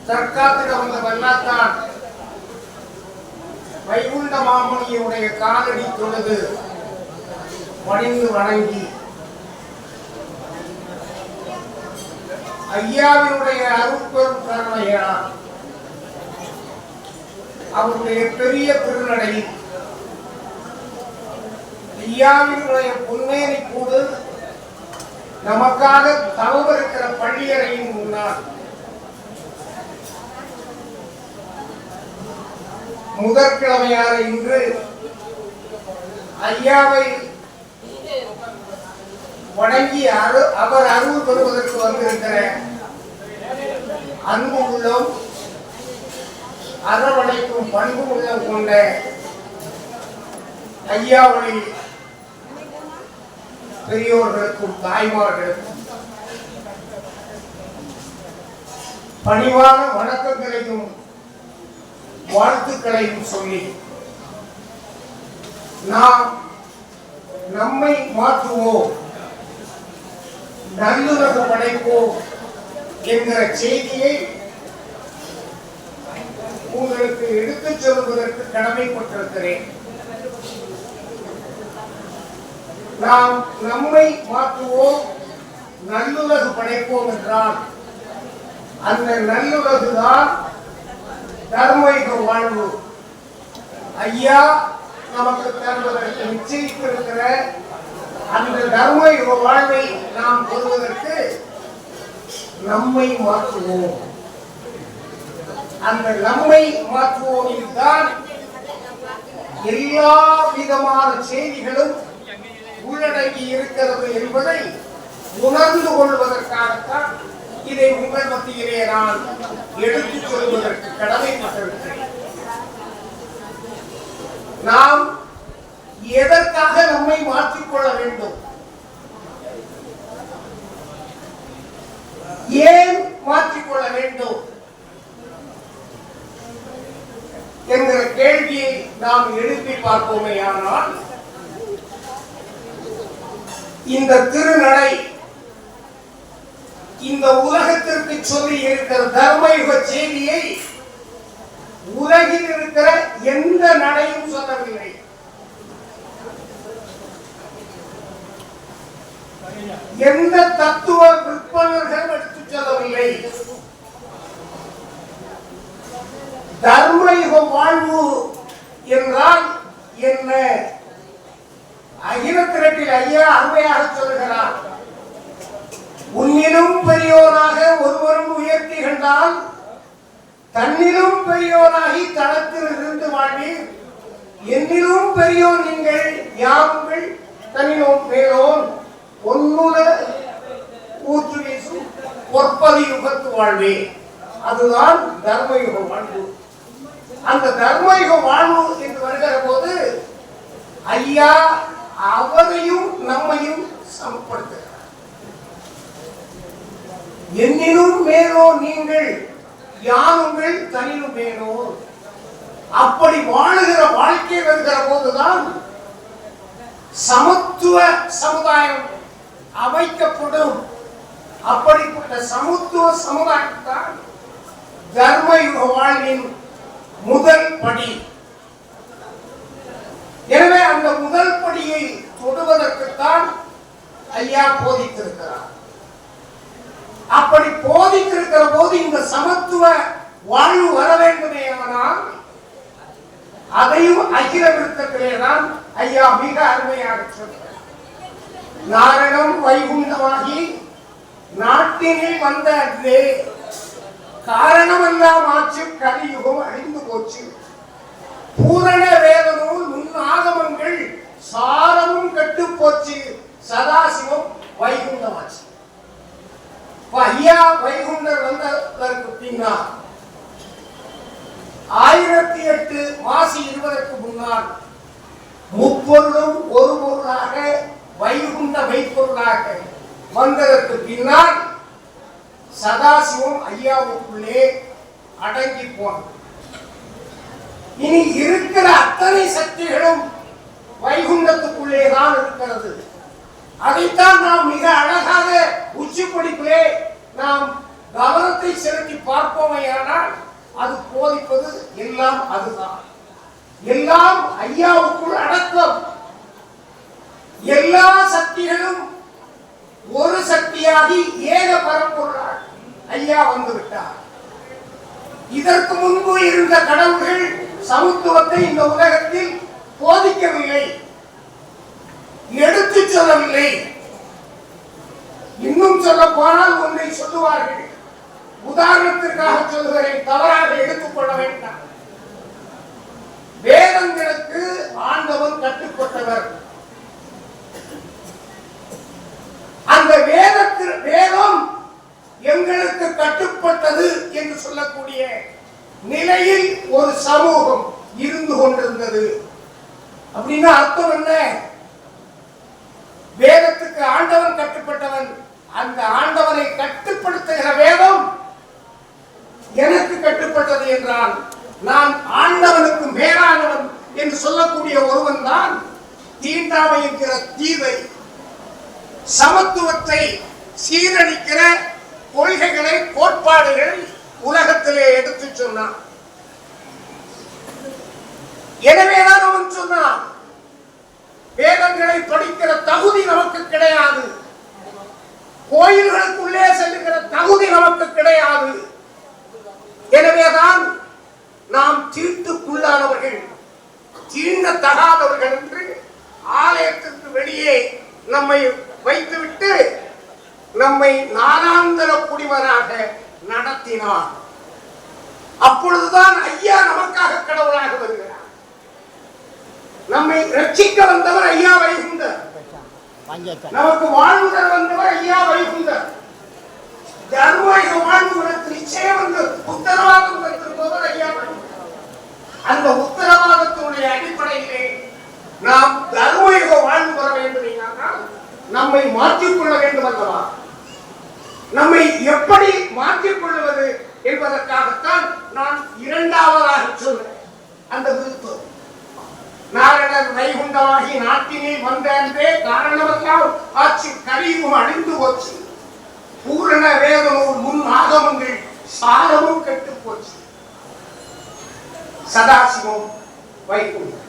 தற்காத்திட வந்த வல்லாத்தான் வைகுண்ட மாமுனியுடைய காலடி தொழுது பணிந்து வணங்கி ஐயாவினுடைய அருட்பெரும் கருணையால் அவருடைய பெரிய திருநடையில் ஐயாவினுடைய பொன்னேரி கூடு நமக்காக தவறிருக்கிற பள்ளியறையின் முன்னால் முதற்கிழமையான இன்று ஐயாவை வணங்கி அவர் அருள் பெறுவதற்கு வந்திருக்கிற அன்பு உள்ளம் அரவணைக்கும் பண்பு உள்ளம் கொண்ட ஐயாவை பெரியோர்களுக்கும் தாய்மார்களுக்கும் பணிவான வணக்கங்களையும் வாழ்த்துக்களையும் சொல்லி நாம் நம்மை மாற்றுவோம், நல்லுறவு படைப்போம் என்கிற செய்தியை உங்களுக்கு எடுத்துச் சொல்வதற்கு கடமைப்பட்டிருக்கிறேன். நாம் நம்மை மாற்றுவோம், நல்லுலகு படைப்போம் என்றால் அந்த நல்லுலகுதான் தர்மயுக வாழ்வு. ஐயா நமக்கு தருவதற்கு நிச்சயித்திருக்கிற அந்த தர்மயுக வாழ்வை நாம் பெறுவதற்கு நம்மை மாற்றுவோம். அந்த நம்மை மாற்றுவோமில் தான் எல்லா விதமான செய்திகளும் உள்ளடங்கி இருக்கிறது என்பதை உணர்ந்து கொள்வதற்காகத்தான் இதை உங்கள் மத்தியிலே நான் எடுத்துச் சொல்வதற்கு கடமைப்பட்டிருக்கிறேன். நாம் எதற்காக நம்மை மாற்றிக்கொள்ள வேண்டும், ஏன் மாற்றிக்கொள்ள வேண்டும் என்கிற கேள்வியை நாம் எழுப்பி பார்ப்போமே. ஆனால் இந்த திருநடை இந்த உலகத்திற்கு சொல்லி இருக்கிற தர்மயுக செய்தியை உலகில் இருக்கிற எந்த நடையும் சொல்லவில்லை. எந்த தத்துவ விற்பனர்கள் எடுத்துச் சொல்லவில்லை. தர்மயுக வாழ்வு என்றால் என்ன? அகிலத்திரட்டில் ஐயா அருமையாக சொல்கிறார். உன்னிலும் பெரியோராக ஒருவரும் உயர்த்தி கண்டால் தன்னிலும் பெரியோராகி தளத்தில் இருந்து வாழ்வீர். என்னிலும் பெரியோர் நீங்கள் யாருங்கள் தன்னிலும் மேலோன் ஒன்னுல ஊற்று வீசும் பொற்பதி யுகத்து வாழ்வே. அதுதான் தர்மயுக வாழ்வு. அந்த தர்மயுக வாழ்வு என்று வருகிற போது ஐயா அவரையும் நம்மையும் சமப்படுத்துகிறார். என்னிலும் மேலோ நீங்கள் யாருங்கள் தனிலும் மேலோ. அப்படி வாழுகிற வாழ்க்கை வருகிற போதுதான் சமத்துவ சமுதாயம் அமைக்கப்படும். அப்படிப்பட்ட சமத்துவ சமுதாயத்தான் தர்மயுக வாழ்வின் முதல் படி. எனவே அந்த முதல் படியை தொடுவதற்குத்தான் ஐயா போதித்திருக்கிறார். அப்படி போதித்திருக்கிற போது இந்த சமத்துவ வாழ்வு வர வேண்டுமே. ஆனால் அதையும் அகில விருத்தத்திலேதான் ஐயா மிக அருமையாக சொல்கிறார். நாரணம் வைகுண்டமாகி நாட்டினில் வந்த அன்றே காரணமெல்லாம் ஆச்சு, கலியுகம் அழிந்து போச்சு. பூரண வேதனும் நுண்ணாகமங்கள் சாரமும் கட்டு போச்சு, சதாசிவம் வைகுண்டமாச்சு. ஐயா வைகுண்டர் வந்ததற்கு பின்னால் 1008 மாசி 20க்கு முன்னால் முப்பொருளும் ஒரு பொருளாக வைகுண்ட மெய்ப்பொருளாக வந்ததற்கு பின்னால் சதாசிவம் ஐயாவுக்குள்ளே அடங்கி போனது. இனி இருக்கிற அத்தனை சக்திகளும் வைகுண்டத்துக்குள்ளே தான் இருக்கிறது. அதைத்தான் நாம் மிக அழகாக உச்சிப்படிப்பிலே நாம் கவனத்தை செலுத்தி பார்ப்போமையானால் அது போதிப்பது எல்லாம் அதுதான். எல்லாம் ஐயாவுக்குள் அடக்கம். எல்லா சக்திகளும் ஒரு சக்தியாகி ஏக பரம்பொருளால் ஐயா வந்து விட்டார். இதற்கு முன்பு இருந்த கடவுள்கள் சமத்துவத்தை இந்த உலகத்தில் போதிக்கவில்லை, எடுத்து சொல்லவில்லை. இன்னும் சொல்ல போனால் ஒன்றை சொல்லுவார்கள், உதாரணத்திற்காக சொல்லுகிறேன், தவறாக எடுத்துக்கொள்ள வேண்டாம். வேதங்களுக்கு ஆண்டவன் கட்டுப்பட்டவர். அந்த வேதம் எங்களுக்கு கட்டுப்பட்டது என்று சொல்லக்கூடிய நிலையில் ஒரு சமூகம் இருந்து கொண்டிருந்தது. அப்படின்னா அர்த்தம் என்ன? வேதத்துக்கு ஆண்டவன் கட்டுப்பட்டவன், அந்த ஆண்டவனை கட்டுப்படுத்துகிற வேதம் எனக்கு கட்டுப்பட்டது என்றால் நான் ஆண்டவனுக்கு மேலானவன் என்று சொல்லக்கூடிய ஒருவன் தான் தீண்டாமை என்கிற தீவை, சமத்துவத்தை சீரழிக்கிற கொள்கைகளை, கோட்பாடுகளை உலகத்திலே எடுத்து சொன்னான். எனவேதான் அவன் சொன்னான், வேதங்களை படிக்கிற தகுதி நமக்கு கிடையாது, கோயில்களுக்குள்ளே செல்லுகிற தகுதி நமக்கு கிடையாது. எனவேதான் நாம் தீட்டுக்குள்ளானவர்கள், தீண்டத்தகாதவர்கள் என்று ஆலயத்திற்கு வெளியே நம்மை வைத்துவிட்டு நம்மை நாளாந்தர குடிமராக நடத்தினார். அப்பொழுதுதான் ஐயா நமக்காக கடவுளாக வருகிறார். நம்மை ரட்சிக்க வந்தவர் ஐயா வைகுந்தர், நமக்கு வாழ்வு வந்தவர் ஐயா வைகுந்தர். தர்மயுக வாழ்வுகளுக்கு நிச்சயம் வந்து உத்தரவாதம் பெற்றிருப்பவர் ஐயா வைகுந்தர். அந்த உத்தரவாதத்தினுடைய அடிப்படையிலே நாம் தர்மயுக வாழ்வு பெற வேண்டும் என்றால் நம்மை மாற்றிக்கொள்ள வேண்டும் அல்லவா? நம்மை எப்படி மாற்றிக்கொள்வது என்பதற்காகத்தான் நான் இரண்டாவதாக சொல்றேன். அந்த விருப்பம் நாரணர் வைகுண்டமாகி நாட்டினில் வந்தே காரணமெல்லாம் ஆட்சி கலியுகம் அழிந்து போச்சு, பூரண வேத நூல் முன் ஆகமங்கள் சாரமும் கெட்டு போச்சு, சதாசிவம் வைகுண்டம்.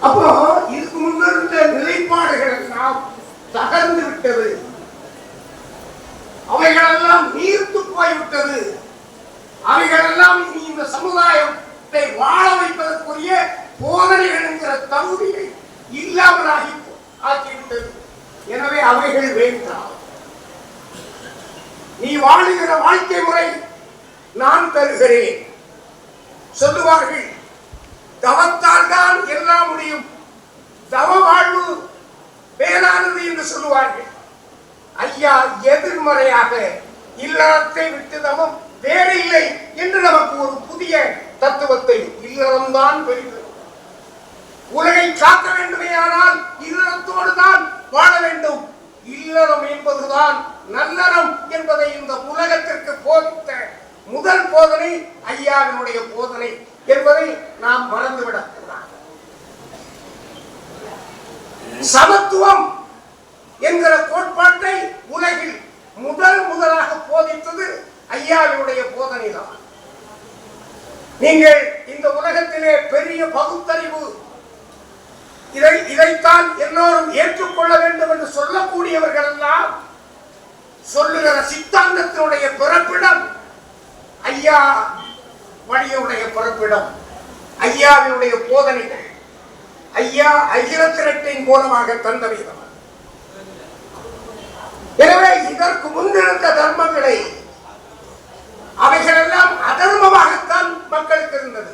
அப்போ இதுக்கு முன்னிருந்த நிலைப்பாடுகள் எல்லாம் தகர்ந்து விட்டது, அவைகளெல்லாம் நீர்த்து போய்விட்டது. அவைகளெல்லாம் இந்த சமுதாயத்தை வாழ வைப்பதற்குரிய போதனைகள் என்கிற தகுதியை இல்லாமலாகி ஆக்கிவிட்டது. எனவே அவைகள் வேண்டாம். நீ வாழுகிற வாழ்க்கை முறை நான் தருகிறேன் சொல்லுவார்கள். தவத்தால் தான் எல்லாம் முடியும், தவ வாழ்வு வேளானது என்று சொல்லுவார்கள். ஐயா எதிர்மறையாக இல்லறத்தை விட்டு தவம் வேறு இல்லை என்று நமக்கு ஒரு புதிய தத்துவத்தை, இல்லறம்தான் பெரிது, உலகை காக்க வேண்டுமேயானால் இல்லறத்தோடு தான் வாழ வேண்டும், இல்லறம் என்பதுதான் நல்லறம் என்பதை இந்த உலகத்திற்கு போதித்த முதல் போதனை ஐயாவினுடைய போதனை என்பதை நாம் மறந்துவிடக் கூடாது. சமத்துவம் என்கிற கோட்பாட்டை உலகில் முதலாக போதித்தது ஐயாவினுடைய போதனை தான். நீங்கள் இந்த உலகத்திலே பெரிய பகுத்தறிவு, இதைத்தான் எல்லோரும் ஏற்றுக்கொள்ள வேண்டும் என்று சொல்லக்கூடியவர்கள் எல்லாம் சொல்லுகிற சித்தாந்தத்தினுடைய பிறப்பிடம் ஐயா வழியுடைய பிறப்பிடம், ஐயாவினுடைய போதனைகள், ஐயா அகில திரட்டின் மூலமாக தந்தவிதம். எனவே இதற்கு முன்னிருந்த தர்மங்களை அவைகளெல்லாம் அதர்மமாகத்தான் மக்களுக்கு இருந்தது.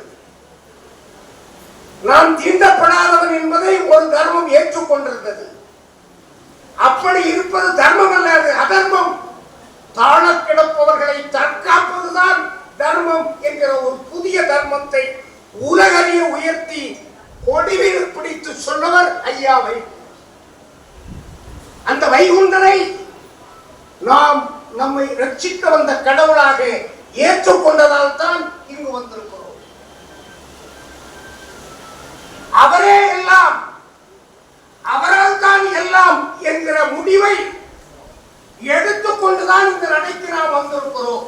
நான் தீண்டப்படாதவன் என்பதை ஒரு தர்மம் ஏற்றுக்கொண்டிருந்தது. அப்படி இருப்பது தர்மம் அல்லது அதர்மம். தாழ கிடப்பவர்களை தற்காப்பதுதான் தர்மம் என்கிற ஒரு புதிய தர்மத்தை உலகறிய உயர்த்தி கொடிவில் பிடித்து சொன்னவர் ஐயா வைகுண்டர். அந்த வைகுண்டரை நாம் நம்மை ரட்சிக்க வந்த கடவுளாக ஏற்றுக்கொண்டதால் தான் இங்கு வந்திருக்கிறோம். அவரே எல்லாம், அவரால் தான் எல்லாம் என்கிற முடிவை எடுத்துக்கொண்டுதான் இந்த நடைக்கு நாம் வந்திருக்கிறோம்.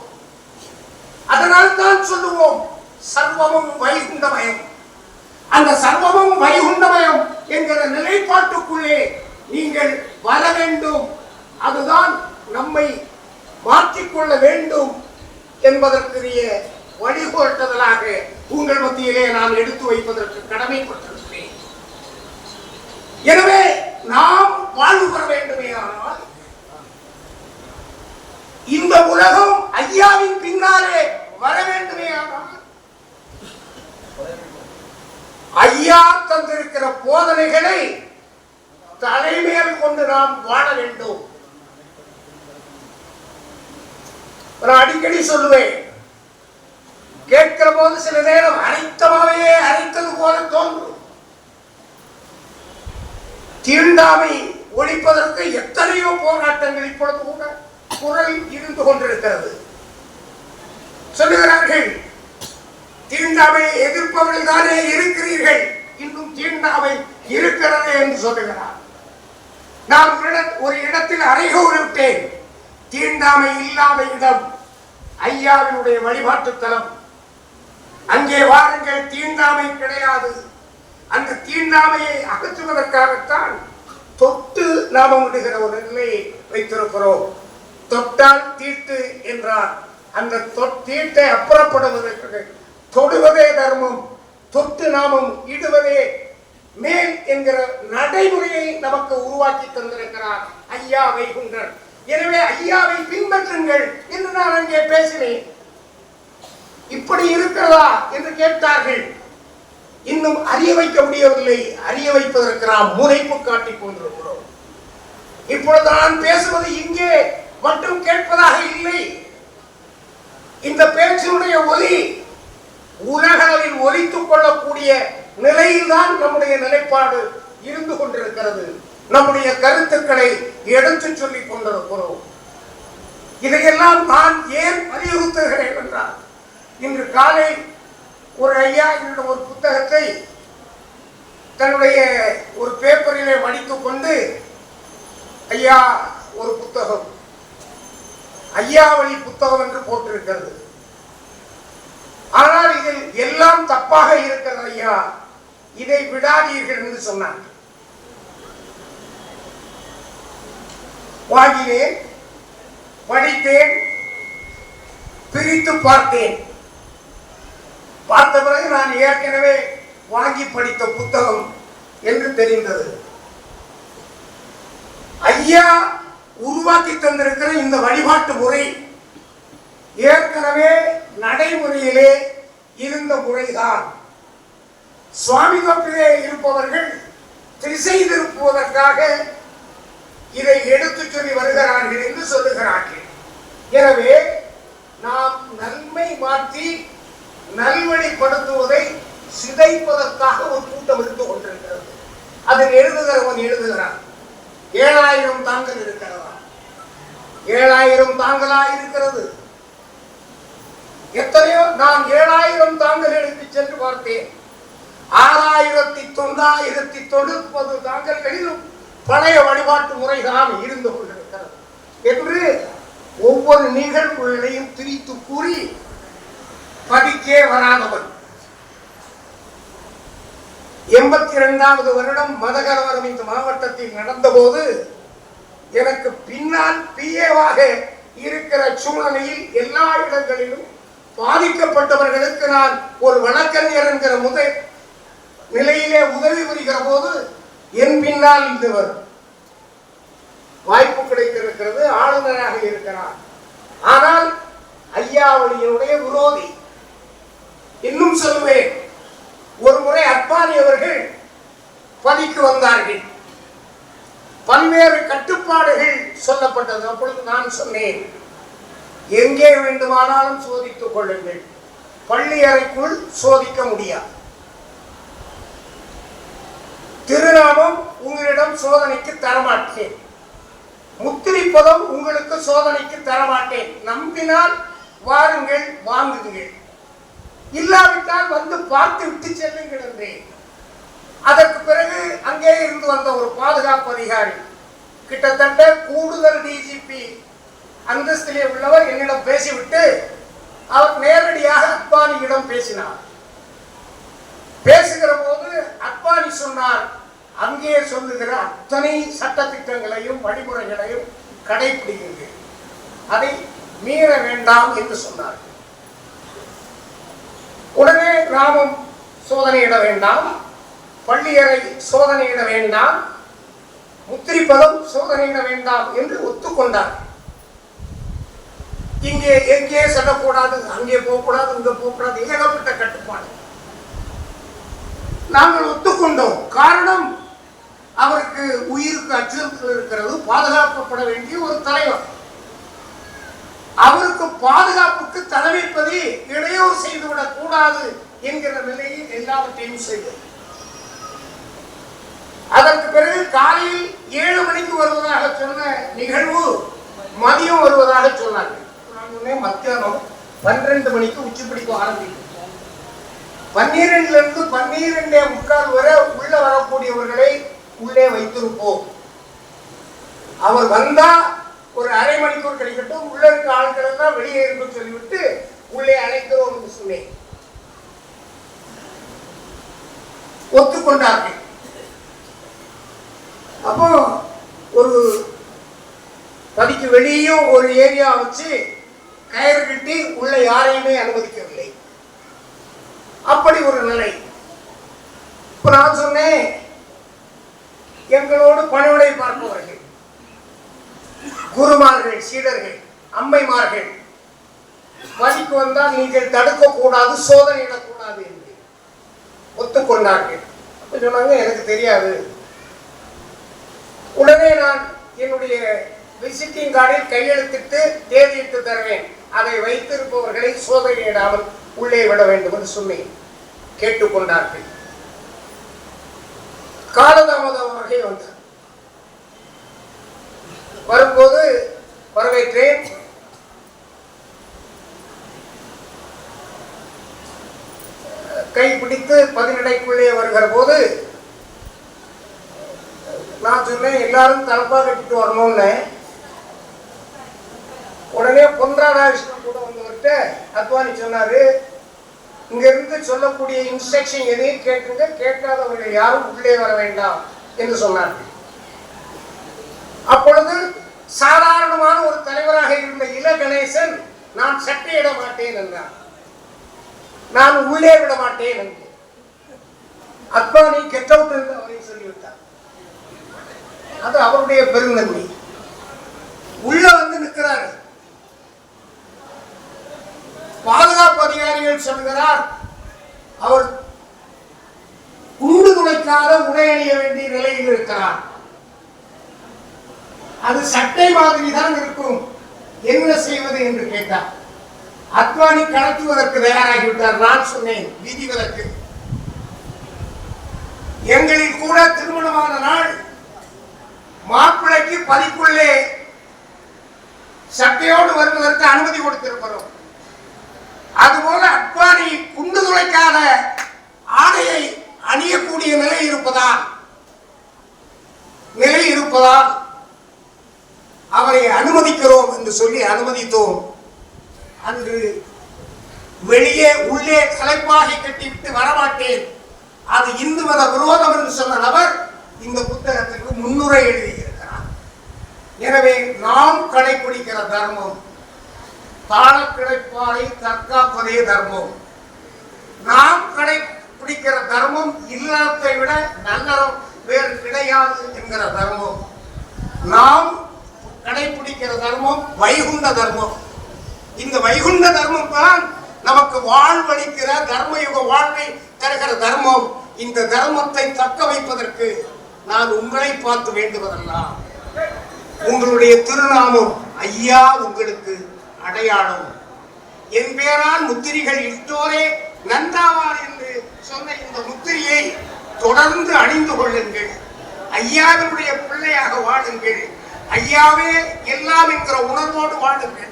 அதனால்தான் சொல்லுவோம் சர்வமும் வைகுண்டமயம். அந்த சர்வமும் வைகுண்டமயம் என்கிற நிலைப்பாட்டுக்குள்ளே நீங்கள் வர வேண்டும். அதுதான் நம்மை மாற்றிக்கொள்ள வேண்டும் என்பதற்குரிய வழிகோட்டுதலாக உங்கள் மத்தியிலே நான் எடுத்து வைப்பதற்கு கடமைப்பட்டிருக்கிறேன். எனவே நாம் வாழ்வு பெற வேண்டுமே ஆனால் இந்த உலகம் ஐயாவின் பின்னாலே வர வேண்டுமே ஆனால் ஐயா தந்திருக்கிற போதனைகளை தலைமையில் கொண்டு நாம் வாழ வேண்டும். நான் அடிக்கடி சொல்லுவேன், கேட்கிற போது சில நேரம் அரைத்தமாவே அரைத்தது போல தோன்றும். தீண்டாமை ஒழிப்பதற்கு எத்தனையோ போராட்டங்கள் இப்பொழுது கூட குரல் இருந்து கொண்டிருக்கிறது. சொல்லுகிறார்கள், தீண்டாமையை எதிர்ப்பவர்கள் தானே இருக்கிறீர்கள், இன்னும் தீண்டாமை இருக்கிறது என்று சொல்லுகிறார். நான் ஒரு இடத்தில் அறைகூறி விட்டேன், தீண்டாமை இல்லாத இடம் ஐயாவினுடைய வழிபாட்டு தலம். அங்கே வாருங்கள், தீண்டாமை கிடையாது. அந்த தீண்டாமையை அகற்றுவதற்காகத்தான் தொட்டு நாமம் விடுகிற ஒரு நிலையை வைத்திருக்கிறோம். தொட்டால் தீட்டு என்றார். அந்த தீட்டை அப்புறப்படுவதற்கு தொடுவதே தர்மம், தொட்டு நாமம் இடுவதே மேல் என்கிற நடைமுறையை நமக்கு உருவாக்கி தந்திருக்கிறார் ஐயா வைகுண்டர். எனவே ஐயாவை பின்பற்றுங்கள் என்று நான் அங்கே பேசினேன். இப்படி இருக்கிறதா என்று கேட்டார்கள். இன்னும் அறிய வைக்க முடியவில்லை. அறிய வைப்பதற்கு நாம் முனைப்பு காட்டிக் கொண்டிருக்கிறோம். இப்பொழுது நான் பேசுவது இங்கே மட்டும் கேட்பதாக இல்லை. இந்த பேச்சினுடைய ஒலி உலகளவில் ஒலித்துக் கொள்ளக்கூடிய நிலையில்தான் நம்முடைய நிலைப்பாடு இருந்து கொண்டிருக்கிறது. நம்முடைய கருத்துக்களை எடுத்து சொல்லிக் கொண்டிருக்கிறோம். இதையெல்லாம் நான் ஏன் வலியுறுத்துகிறேன் என்றால், இன்று காலை ஒரு ஐயா என்னுடைய ஒரு புத்தகத்தை தன்னுடைய ஒரு பேப்பரிலே மடித்துக் கொண்டு, ஐயா ஒரு புத்தகம் ஐயாவளி புத்தகம் என்று போட்டிருக்கிறது. ஆனால் இதில் எல்லாம் தப்பாக இருக்கிறது ஐயா, இதை விடாதீர்கள் என்று சொன்னார். வாங்கினேன், படித்தேன், பிரித்து பார்த்தேன். பார்த்த பிறகு நான் ஏற்கனவே வாங்கி படித்த புத்தகம் என்று தெரிந்தது. ஐயா உருவாக்கி தந்திருக்கிற இந்த வழிபாட்டு முறை ஏற்கனவே நடைமுறையிலே இருந்த முறைதான். சுவாமி தப்பிலே இருப்பவர்கள் திசை திருப்புவதற்காக இதை எடுத்து சொல்லி வருகிறார்கள் என்று சொல்லுகிறார்கள். எனவே நாம் நன்மை மாற்றி நல்வழிப்படுத்துவதை சிதைப்பதற்காக ஒரு கூட்டம் இருந்து கொண்டிருக்கிறது. அதில் எழுதுகிறவன் எழுதுகிறான், 7000 தாங்கள் இருக்கிறதா? 7000 தாங்களா இருக்கிறது? எத்தனையோ நான் 7000 தாங்களுக்கு சென்று பார்த்தேன். 6930 தாங்களிலும் பழைய வழிபாட்டு முறைதான் இருந்து கொண்டிருக்கிறது என்று ஒவ்வொரு நிகழ்வுகளையும் திரித்து கூறி பதிக்கே வராதவன். 82வது வருடம் மதகலவரம் இந்த மாவட்டத்தில் நடந்த போது எனக்கு பின்னால் பிஏவாக இருக்கிற சூழ்நிலையில் எல்லா இடங்களிலும் பாதிக்கப்பட்டவர்களுக்கு நான் ஒரு வழக்கறிஞர் என்கிற நிலையிலே உதவி புரிகிற போது என் பின்னால் இருந்தவர் வாய்ப்பு கிடைத்திருக்கிறது, ஆளுநராக இருக்கிறார். ஆனால் ஐயாவளியினுடைய விரோதி. இன்னும் சொல்லுவேன், ஒரு முறை அப்பானி அவர்கள் பதிக்கு வந்தார்கள். பல்வேறு கட்டுப்பாடுகள் சொல்லப்பட்டது. அப்பொழுது நான் சொன்னேன், எங்கே வேண்டுமானாலும் சோதித்துக் கொள்ளுங்கள், பள்ளி அறைக்குள் சோதிக்க முடியாது. திருநாமம் உங்களிடம் சோதனைக்கு தரமாட்டேன், முத்திரிப்பதம் உங்களுக்கு சோதனைக்கு தரமாட்டேன். நம்பினால் வாருங்கள், வாங்குங்கள், இல்லாவிட்டால் வந்து பார்த்து விட்டு செல்லுங்கள் என்றேன். அதற்கு பிறகு அங்கே இருந்து வந்த ஒரு பாதுகாப்பு அதிகாரி, கிட்டத்தட்ட கூடுதல் டிஜிபி அந்தஸ்திலே உள்ளவர், என்னிடம் பேசிவிட்டு அவர் நேரடியாக அத்வானியிடம் பேசினார். பேசுகிற போது அத்வானி சொன்னார், அங்கே சொல்லுகிற அத்தனை சட்ட திட்டங்களையும் வழிமுறைகளையும் கடைபிடியுங்கள், அதை மீற வேண்டாம் என்று சொன்னார். உடனே கிராமம் சோதனையிட வேண்டாம், பள்ளியறை சோதனையிட வேண்டாம், முத்திரிப்பதம் சோதனையிட வேண்டாம் என்று ஒத்துக்கொண்டார். இங்கே எங்கே செல்லக்கூடாது, அங்கே போகக்கூடாது, இங்கே போகக்கூடாது, ஏகப்பட்ட கட்டுப்பாடு. நாங்கள் ஒத்துக்கொண்டோம். காரணம், அவருக்கு உயிருக்கு அச்சுறுத்தல் இருக்கிறது, பாதுகாக்கப்பட வேண்டிய ஒரு தலைவர். அவருக்கு பாதுகாப்புக்கு தலைமைப்பதி இடையூறு செய்துவிடக் கூடாது என்கிற நிலையில் எல்லாவற்றையும் செய்தது. அதற்கு பிறகு காலையில் 7 மணிக்கு வருவதாக சொன்ன நிகழ்வு மதியம் வருவதாக சொன்னார்கள். மத்தியானம் 12 மணிக்கு உச்சி பிடிக்க ஆரம்பிக்கும். 12 12:45 வரை உள்ள வரக்கூடியவர்களை உள்ளே வைத்திருப்போம். அவர் வந்தா ஒரு அரை மணிக்கூர் கிடைக்கட்டும், உள்ள இருக்க ஆட்கள் எல்லாம் வெளியே இருக்கும் சொல்லிவிட்டு உள்ளே அழைக்கிறோம் என்று சொன்னேன். ஒத்துக்கொண்டார்கள். அப்போ ஒரு பதிக்கு வெளியும் ஒரு ஏரியா வச்சு கயிறு கட்டி உள்ள யாரையுமே அனுமதிக்கவில்லை. அப்படி ஒரு நிலை. இப்ப நான் சொன்னேன், எங்களோடு பணிவிடை பார்ப்பவர்கள், குருமார்கள், சீடர்கள், அம்மைமார்கள் பதிக்கு வந்தால் நீங்கள் தடுக்கக்கூடாது, சோதனையிடக்கூடாது என்று ஒத்துக்கொண்டார்கள். அப்ப சொன்னாங்க, எனக்கு தெரியாது. உடனே நான் என்னுடைய விசிட்டிங் கார்டில் கையெழுத்திட்டு தேதியிட்டு தருவேன், அதை வைத்திருப்பவர்களை சோதனையிடாமல் உள்ளே விட வேண்டும் என்று சொன்னேன். கேட்டுக்கொண்டார்கள். காலதாமதமாக வந்தார். வரும்போது வரவேற்றேன். கைப்பிடித்து பதினடைக்குள்ளே வருகிற போது நான் சொன்னேன், எல்லாரும் தலப்பா கட்டிட்டு வரணும்னு. உடனே பொன்ராதாகிருஷ்ணன் கூட வந்தவர்கிட்ட அத்வானி சொன்னாரு, இங்க இருந்து சொல்லக்கூடிய இன்ஸ்ட்ரக்ஷன் எதையும் கேட்டுங்க, கேட்காதவர்கள் யாரும் உள்ளே வர வேண்டாம் என்று சொன்னார்கள். அப்பொழுது சாதாரணமான ஒரு தலைவராக இருந்த இல கணேசன், நான் சட்டையிட மாட்டேன் என்றார். நான் உள்ளே விட மாட்டேன் என்று அத்வானி கெட் அவுட் என்று அவரை சொல்லிவிட்டார். அது அவருடைய பெருந்தன்மை. உள்ள வந்து நிற்கிறார். பாதுகாப்பு அதிகாரிகள் சொல்கிறார், அவர் குண்டு துளைக்காத உடை அணிய வேண்டிய நிலையில் இருக்கிறார். அது சட்டை மாதிரி தான் இருக்கும், என்ன செய்வது என்று கேட்டார். அத்வானி கடத்துவதற்கு தயாராகிவிட்டார். நான் சொன்னேன், விதிவிலக்கு. எங்களில் கூட திருமணமான நாள் மாப்பிள்ளைக்கு பதிக்குள்ளே சட்டையோடு வருவதற்கு அனுமதி கொடுத்திருக்கிறோம். அதுபோல அத்வானி குண்டு துளைக்காத ஆடையை அணியக்கூடிய நிலை இருப்பதால் அவரை அனுமதிக்கிறோம் என்று சொல்லி அனுமதித்தோம். அன்று வெளியே உள்ளே தலைப்பாகை கட்டிவிட்டு வரமாட்டேன், அது இந்து மத விரோதம் என்று சொன்ன நபர் இந்த புத்தகத்திற்கு முன்னுரை எழுதியிருக்கிறார். எனவே நாம் கடைபிடிக்கிற தர்மம், தாழ கிடைப்பாரை தற்காப்பதே தர்மம். நாம் கடைபிடிக்கிற தர்மம் இல்லறத்தை விட நல்லறம் வேறு கிடையாது என்கிற தர்மம். நாம் கடைபிடிக்கிற தர்மம் வைகுண்ட தர்மம். இந்த வைகுண்ட தர்மம் தான் நமக்கு வாழ்வளிக்கிற தர்மயுக வாழ்வை தருகிற தர்மம். இந்த தர்மத்தை தக்க வைப்பதற்கு நான் உங்களை பார்த்து வேண்டுவதெல்லாம், உங்களுடைய திருநாமம் ஐயா உங்களுக்கு அடையாளம். என் பேரால் முத்திரிகள் இட்டோரே நன்றாவார் என்று சொன்ன இந்த முத்திரியை தொடர்ந்து அணிந்து கொள்ளுங்கள். ஐயாவினுடைய பிள்ளையாக வாழுங்கள். ஐயாவே எல்லாம் என்கிற உணர்வோடு வாழுங்கள்.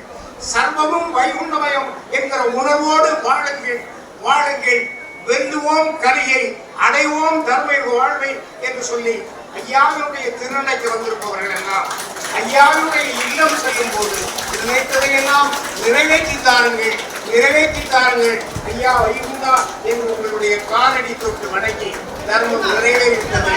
சர்வமும் வைகுண்டமயம் என்கிற உணர்வோடு வாழுங்கள். வெல்லுவோம் கலியை, அடைவோம் தர்மயுக வாழ்வை என்று சொல்லி ஐயாவினுடைய திருநடைக்கு வந்திருப்பவர்கள் எல்லாம் ஐயாவினுடைய இல்லம் செல்லும் போது நினைத்ததையெல்லாம் நிறைவேற்றி தாருங்கள். நிறைவேற்றி தாருங்கள் ஐயா வைகுந்தா என்று உங்களுடைய காலடி தொட்டு வணங்கி தர்மம் நிறைவேறிவிட்டது.